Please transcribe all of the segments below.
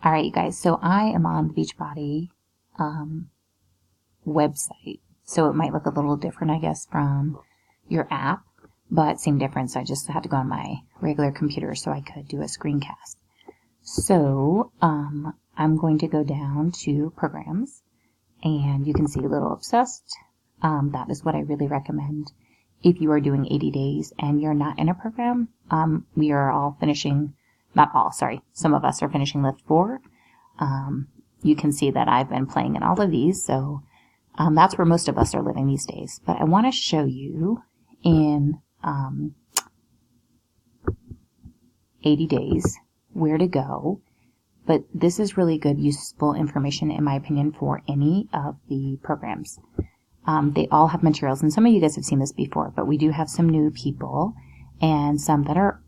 All right, you guys. So I am on the Beachbody website. So it might look a little different, I guess, from your app, but same difference. I just had to go on my regular computer so I could do a screencast. So I'm going to go down to programs, and you can see Little Obsessed. That is what I really recommend if you are doing 80 days and you're not in a program. We are all finishing, not all, sorry, some of us are finishing lift 4. You can see that I've been playing in all of these, so that's where most of us are living these days. But I want to show you in 80 days where to go. But this is really good, useful information, in my opinion, for any of the programs. They all have materials, and some of you guys have seen this before, but we do have some new people and some that are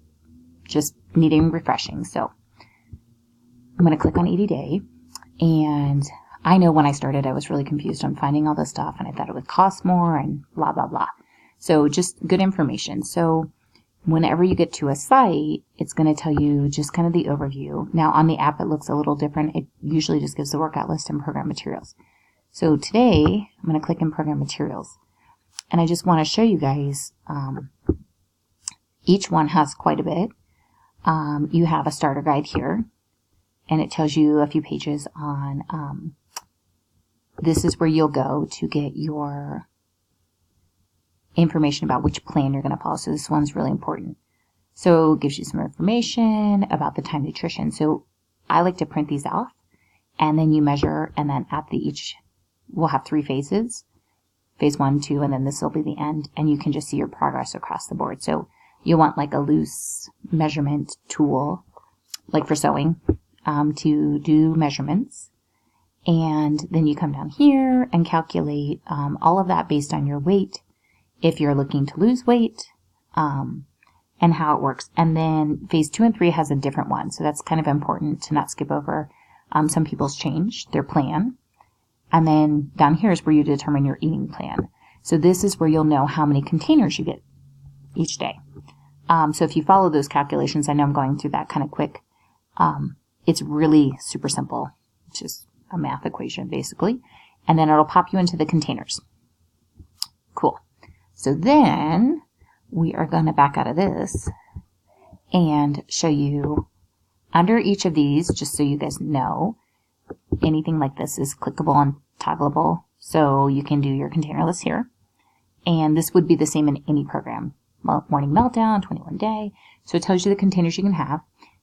just needing refreshing. So I'm going to click on 80 Day, and I know when I started I was really confused on finding all this stuff, and I thought it would cost more and blah, blah, blah. So just good information. So whenever you get to a site, it's going to tell you just kind of the overview. Now on the app it looks a little different. It usually just gives the workout list and program materials. So today I'm going to click in program materials, and I just want to show you guys, each one has quite a bit. You have a starter guide here, and it tells you a few pages on, this is where you'll go to get your information about which plan you're going to follow. So this one's really important. So it gives you some information about the time nutrition. So I like to print these off, and then you measure, and then at we'll have 3 phases, phase 1, 2, and then this will be the end, and you can just see your progress across the board. So you want like a loose measurement tool, like for sewing, to do measurements. And then you come down here and calculate all of that based on your weight, if you're looking to lose weight, and how it works. And then phase 2 and 3 has a different one, so that's kind of important to not skip over. Some people's change their plan. And then down here is where you determine your eating plan. So this is where you'll know how many containers you get each day. So if you follow those calculations, I know I'm going through that kind of quick. It's really super simple. It's just a math equation, basically. And then it'll pop you into the containers. Cool. So then we are going to back out of this and show you under each of these, just so you guys know, anything like this is clickable and toggleable. So you can do your container list here. And this would be the same in any program. Morning Meltdown, 21 Day. So it tells you the containers you can have.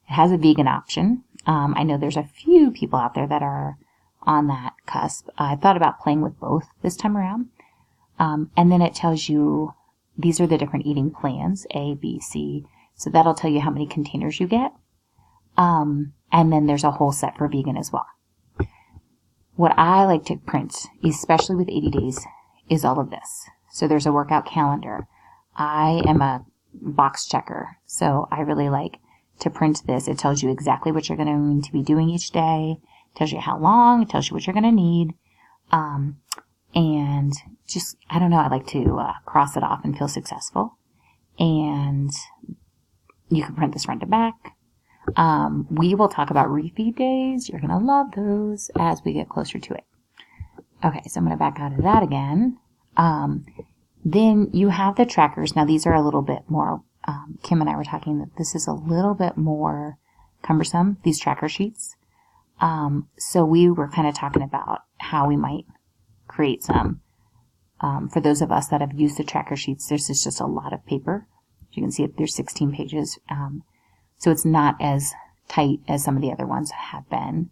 It has a vegan option. I know there's a few people out there that are on that cusp. I thought about playing with both this time around. And then it tells you these are the different eating plans, A, B, C. So that'll tell you how many containers you get. And then there's a whole set for vegan as well. What I like to print, especially with 80 days, is all of this. So there's a workout calendar. I am a box checker, so I really like to print this. It tells you exactly what you're going to be doing each day. It tells you how long. It tells you what you're going to need. And just, I don't know, I like to cross it off and feel successful. And you can print this front to back. We will talk about refeed days. You're going to love those as we get closer to it. Okay, so I'm going to back out of that again. Then you have the trackers. Now these are a little bit more, Kim and I were talking that this is a little bit more cumbersome, these tracker sheets. So we were kind of talking about how we might create some. For those of us that have used the tracker sheets, there's just a lot of paper. As you can see, there's 16 pages. So it's not as tight as some of the other ones have been.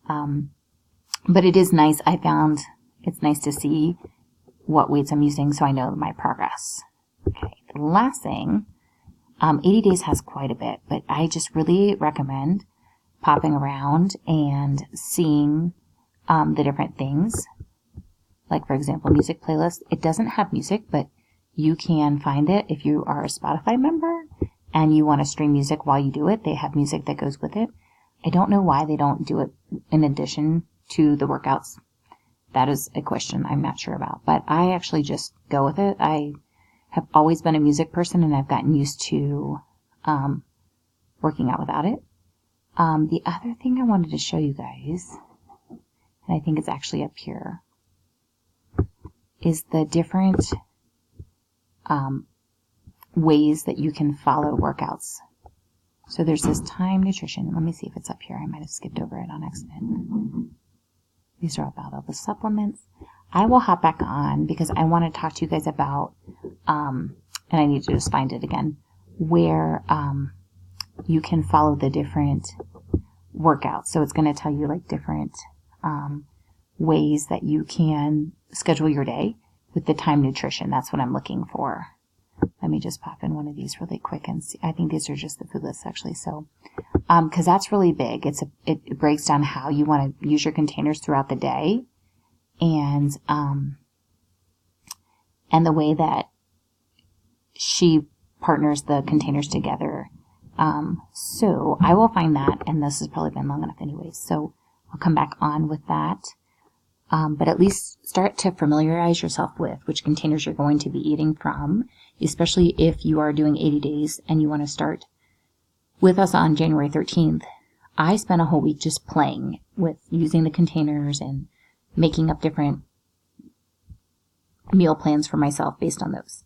But it is nice. I found it's nice to see what weights I'm using so I know my progress. Okay, the last thing, 80 days has quite a bit, but I just really recommend popping around and seeing the different things. Like, for example, music playlist. It doesn't have music, but you can find it if you are a Spotify member and you want to stream music while you do it. They have music that goes with it. I don't know why they don't do it in addition to the workouts. That is a question I'm not sure about, but I actually just go with it. I have always been a music person, and I've gotten used to working out without it. The other thing I wanted to show you guys, and I think it's actually up here, is the different ways that you can follow workouts. So there's this time nutrition. Let me see if it's up here. I might have skipped over it on accident. These are about all the supplements. I will hop back on because I want to talk to you guys about, and I need to just find it again, where you can follow the different workouts. So it's going to tell you like different ways that you can schedule your day with the time nutrition. That's what I'm looking for. Let me just pop in one of these really quick and see. I think these are just the food lists actually. So, cause that's really big. It breaks down how you want to use your containers throughout the day and the way that she partners the containers together. So I will find that, and this has probably been long enough anyways. So I'll come back on with that. But at least start to familiarize yourself with which containers you're going to be eating from, especially if you are doing 80 days and you want to start with us on January 13th. I spent a whole week just playing with using the containers and making up different meal plans for myself based on those.